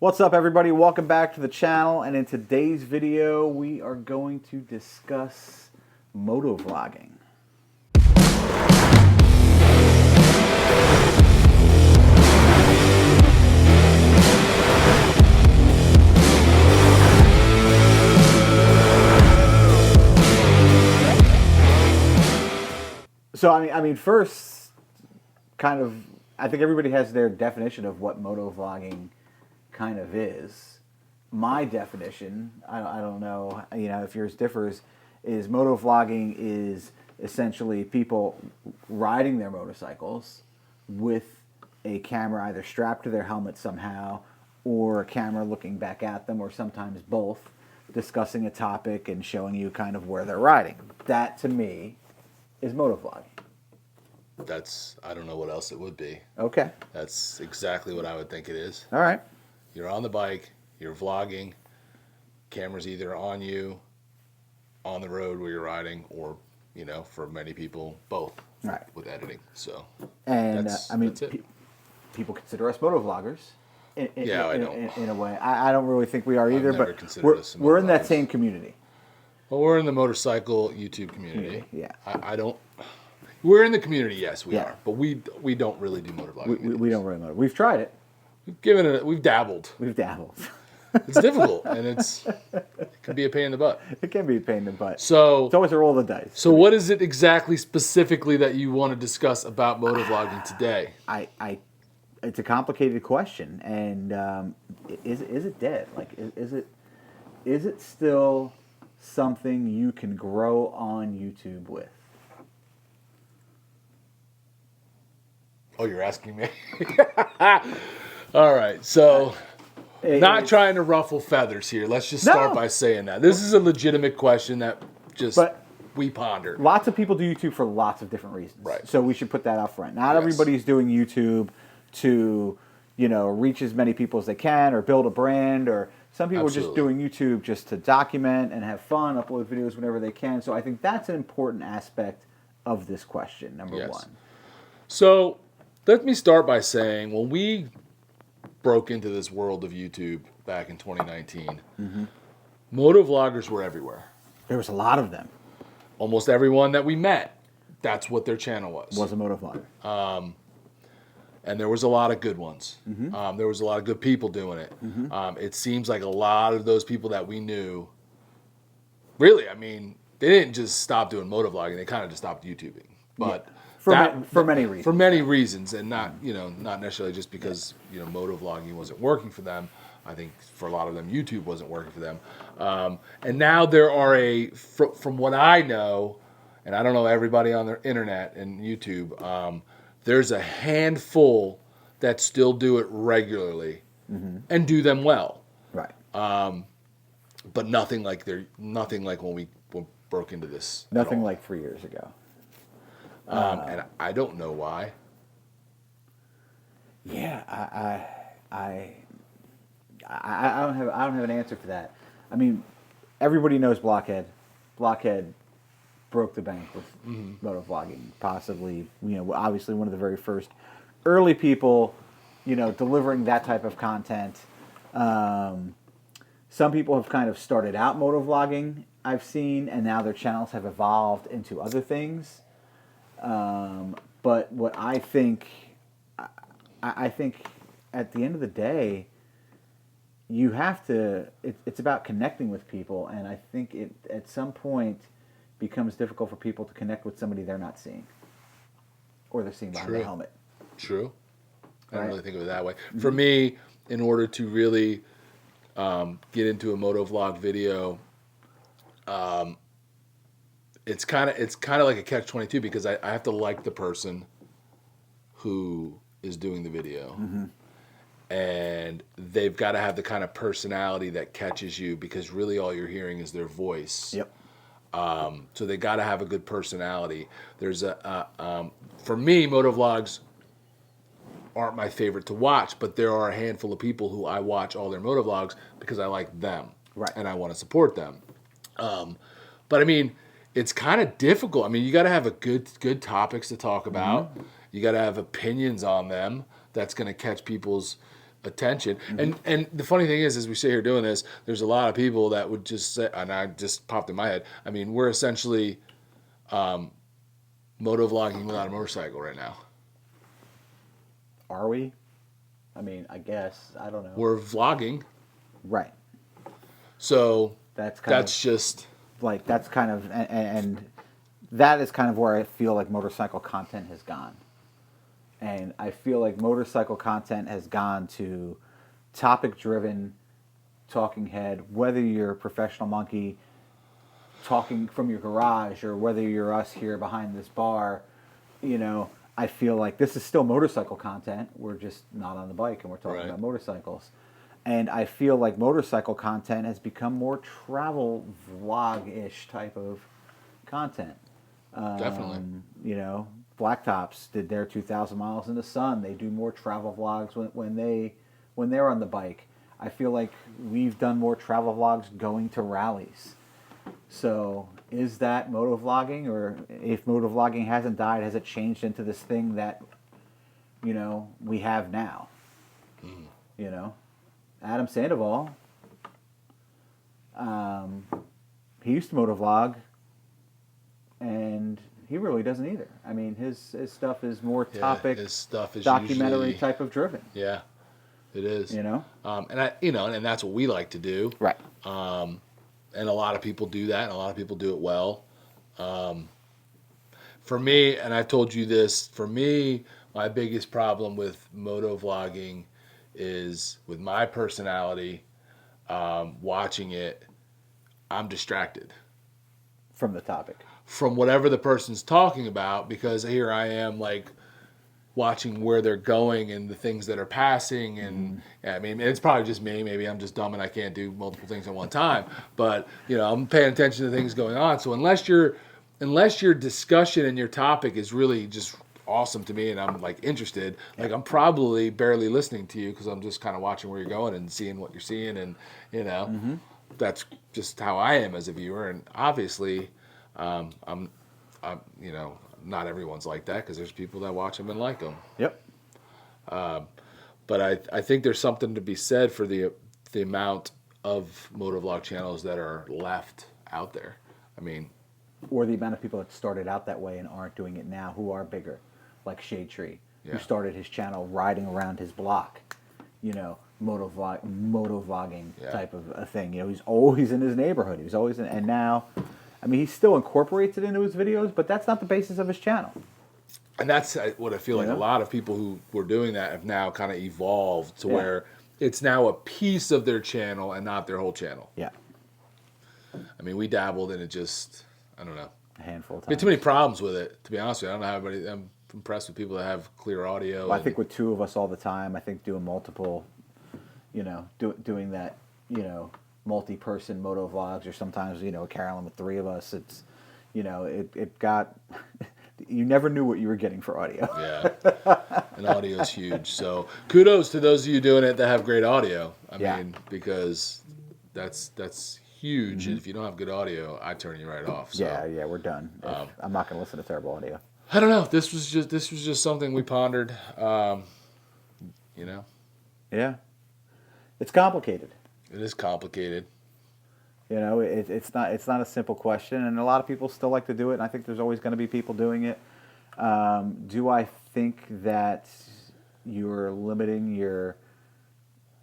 What's up, everybody? Welcome back to the channel, and in today's video we are going to discuss motovlogging. So I mean first, I think everybody has their definition of what motovlogging kind of is. My definition, I don't know, if yours differs, is motovlogging is essentially people riding their motorcycles with a camera either strapped to their helmet somehow or a camera looking back at them, or sometimes both, discussing a topic and showing you kind of where they're riding. That, to me, is motovlogging. I don't know what else it would be. Okay. That's exactly what I would think it is. All right. You're on the bike, you're vlogging, camera's either on you, on the road where you're riding, or, for many people, both. Right. With editing. So, and that's it. People consider us motovloggers. I don't. In a way. I don't really think we are either, never but considered us we're in that motovloggers. Same community. Well, we're in the motorcycle YouTube community. Yeah. I don't. We're in the community, yes, we Yeah. are. But we don't really do motovlogging. We don't really know. We've tried it. We've dabbled. We've dabbled. It's difficult, and it can be a pain in the butt. It can be a pain in the butt. So it's always a roll of the dice. So what is it exactly specifically that you want to discuss about motovlogging today? It's a complicated question, and is it dead? Like, is it still something you can grow on YouTube with? Oh, you're asking me? All right, so not trying to ruffle feathers here. Let's just start by saying that. This is a legitimate question that we ponder. Lots of people do YouTube for lots of different reasons. Right. So we should put that up front. Not everybody's doing YouTube to, reach as many people as they can or build a brand, or some people are just doing YouTube just to document and have fun, upload videos whenever they can. So I think that's an important aspect of this question, number one. So let me start by saying, when we broke into this world of YouTube back in 2019, motovloggers were everywhere. There was a lot of them. Almost everyone that we met, that's what their channel was. Was a motovlogger. And there was a lot of good ones. There was a lot of good people doing it. It seems like a lot of those people that we knew, really, they didn't just stop doing motovlogging. They kind of just stopped YouTubing. But for many reasons. For many reasons, and not necessarily just because motovlogging wasn't working for them. I think for a lot of them, YouTube wasn't working for them. And now there are from what I know, and I don't know everybody on the internet and YouTube, there's a handful that still do it regularly and do them well. Right. But nothing like when we broke into this. Nothing like 3 years ago. And I don't know why. Yeah, I don't have an answer for that. I mean, everybody knows Blockhead. Blockhead broke the bank with motovlogging. Possibly, obviously one of the very first early people, delivering that type of content. Some people have kind of started out motovlogging, I've seen, and now their channels have evolved into other things. But what I think at the end of the day, you have to, it's about connecting with people, and I think it at some point becomes difficult for people to connect with somebody they're not seeing, or they're seeing behind the helmet. True. I don't really think of it that way. For me, in order to really get into a motovlog video, it's kind of like a catch-22, because I have to like the person who is doing the video. And they've got to have the kind of personality that catches you, because really all you're hearing is their voice. Yep. So they got to have a good personality. There's for me, motovlogs aren't my favorite to watch, but there are a handful of people who I watch all their motovlogs because I like them. Right. And I want to support them. But it's kind of difficult. You got to have a good topics to talk about. You got to have opinions on them that's going to catch people's attention. And the funny thing is, as we sit here doing this, there's a lot of people that would just say, and I just popped in my head, I mean, we're essentially motovlogging without a motorcycle right now. Are we? I mean, I guess. I don't know. We're vlogging. Right. So that's just like, that's kind of, and that is kind of where I feel like motorcycle content has gone. And I feel like motorcycle content has gone to topic-driven, talking head, whether you're a professional monkey talking from your garage or whether you're us here behind this bar, you know, I feel like this is still motorcycle content. We're just not on the bike and we're talking about motorcycles. And I feel like motorcycle content has become more travel vlog-ish type of content. Definitely. You know, Blacktops did their 2,000 miles in the sun. They do more travel vlogs when they're on the bike. I feel like we've done more travel vlogs going to rallies. So is that motovlogging, or if motovlogging hasn't died, has it changed into this thing that, you know, we have now? You know, Adam Sandoval, he used to motovlog, and he really doesn't either. I mean, his stuff is more topic, his stuff is documentary usually, type of driven. Yeah, it is. You know, and that's what we like to do. Right. And a lot of people do that, and a lot of people do it well. For me, and I've told you this, for me, my biggest problem with motovlogging is with my personality, watching it, I'm distracted. From the topic. From whatever the person's talking about, because here I am, like, watching where they're going and the things that are passing. And I mean, it's probably just me. Maybe I'm just dumb and I can't do multiple things at one time. But, you know, I'm paying attention to things going on. So unless your discussion and your topic is really just awesome to me and I'm, like, interested, like, I'm probably barely listening to you because I'm just kind of watching where you're going and seeing what you're seeing. And, you know, that's just how I am as a viewer. And obviously, I'm you know, not everyone's like that because there's people that watch them and like them. Yep. But I think there's something to be said for the amount of motovlog channels that are left out there. I mean, or the amount of people that started out that way and aren't doing it now, who are bigger, like Shade Tree, who started his channel riding around his block, you know, motovlogging type of a thing. You know, he's always in his neighborhood. He's always in, and now, I mean, he still incorporates it into his videos, but that's not the basis of his channel. And that's what I feel like. A lot of people who were doing that have now kind of evolved to where it's now a piece of their channel and not their whole channel. Yeah. I mean, we dabbled in it just, I don't know, a handful of times. We had too many problems with it, to be honest with you. I don't know how everybody, I'm impressed with people that have clear audio. Well, I think with two of us all the time, I think doing multiple, you know, doing that, you know, multi-person moto vlogs, or sometimes, you know, Carolyn with three of us, it's, you know, it got, you never knew what you were getting for audio. Yeah, and audio is huge. So kudos to those of you doing it that have great audio. I mean, because that's huge. And if you don't have good audio, I turn you right off. So. Yeah, we're done. I'm not going to listen to terrible audio. I don't know. This was just something we pondered. You know. Yeah, it's complicated. It is complicated. You know, it's not a simple question, and a lot of people still like to do it, and I think there's always going to be people doing it. Do I think that you're limiting your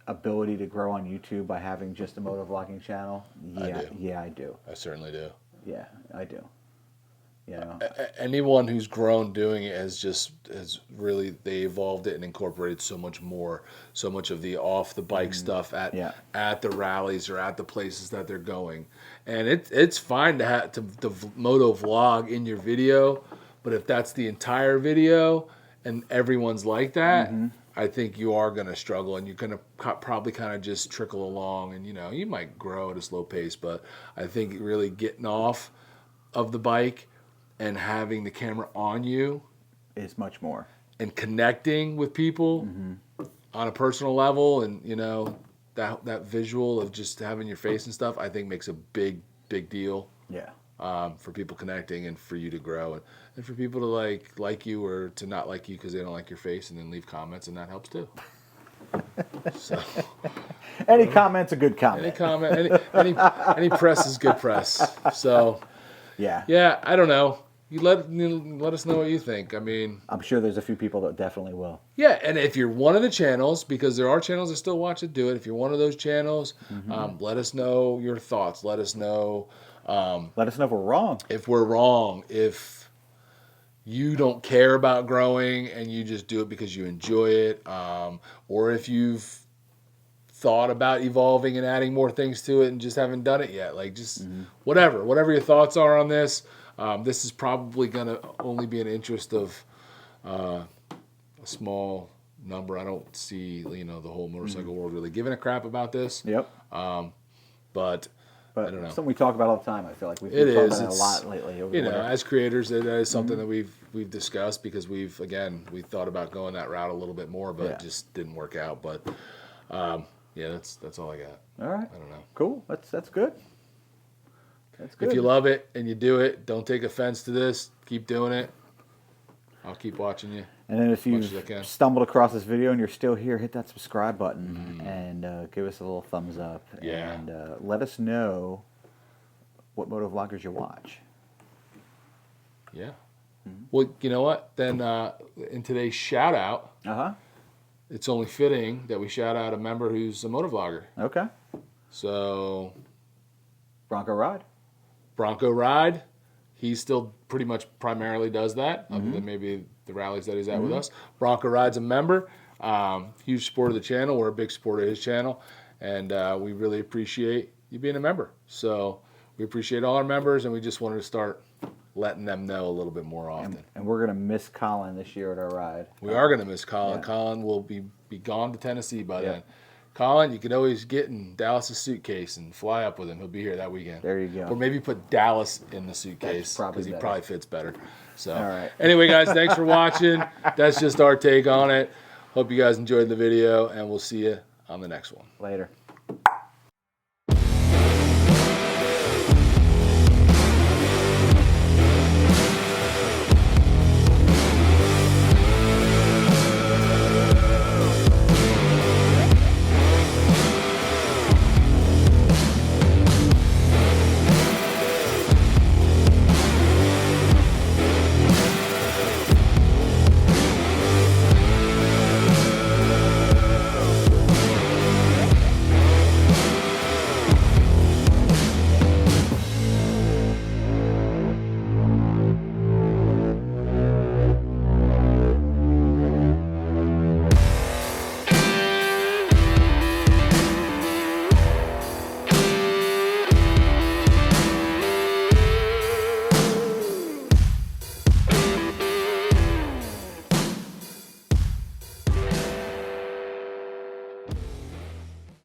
ability to grow on YouTube by having just a motovlogging channel? Yeah, I do. I certainly do. Yeah, I do. You know, anyone who's grown doing it has really, they evolved it and incorporated so much more, so much of the off the bike stuff at the rallies or at the places that they're going. And it's fine to have to moto vlog in your video, but if that's the entire video and everyone's like that, I think you are going to struggle, and you're going to probably kind of just trickle along, and, you know, you might grow at a slow pace, but I think really getting off of the bike and having the camera on you is much more, and connecting with people on a personal level, and, you know, that visual of just having your face and stuff, I think makes a big deal. Yeah. For people connecting and for you to grow, and for people to like you or to not like you because they don't like your face, and then leave comments, and that helps too. So Any comment's a good comment. any comment, any press is good press. So Yeah. yeah, I don't know. You let us know what you think. I mean, I'm sure there's a few people that definitely will. yeah, and if you're one of the channels, because there are channels that still watch it do it. If you're one of those channels, let us know your thoughts. Let us know. Let us know if we're wrong. If we're wrong, if you don't care about growing and you just do it because you enjoy it, or if you've thought about evolving and adding more things to it and just haven't done it yet. Like just whatever your thoughts are on this. This is probably going to only be an interest of a small number. I don't see, the whole motorcycle world really giving a crap about this. Yep. But I don't know. Something we talk about all the time. I feel like we've It been talking is. about it a lot lately. Over the winter. As creators, that is something that we've discussed because we thought about going that route a little bit more, but it just didn't work out. But yeah, that's all I got. All right. I don't know. Cool. That's good. That's good. If you love it and you do it, don't take offense to this. Keep doing it. I'll keep watching you. And then if much as I you've can. stumbled across this video and you're still here, hit that subscribe button and give us a little thumbs up. Yeah. And let us know what motovloggers you watch. Yeah. Well, you know what? Then in today's shout out, it's only fitting that we shout out a member who's a motovlogger. Okay. So Bronco Ride. Bronco Ride, he still pretty much primarily does that, other than maybe the rallies that he's at with us. Bronco Ride's a member, huge supporter of the channel. We're a big supporter of his channel, and we really appreciate you being a member. So we appreciate all our members, and we just wanted to start letting them know a little bit more often. And we're going to miss Colin this year at our ride. We are going to miss Colin. Yeah. Colin will be gone to Tennessee by then. Colin, you can always get in Dallas' suitcase and fly up with him. He'll be here that weekend. There you go. Or maybe put Dallas in the suitcase That's because he better. probably fits better. So, All right. Anyway, guys, thanks for watching. That's just our take on it. Hope you guys enjoyed the video, and we'll see you on the next one. Later.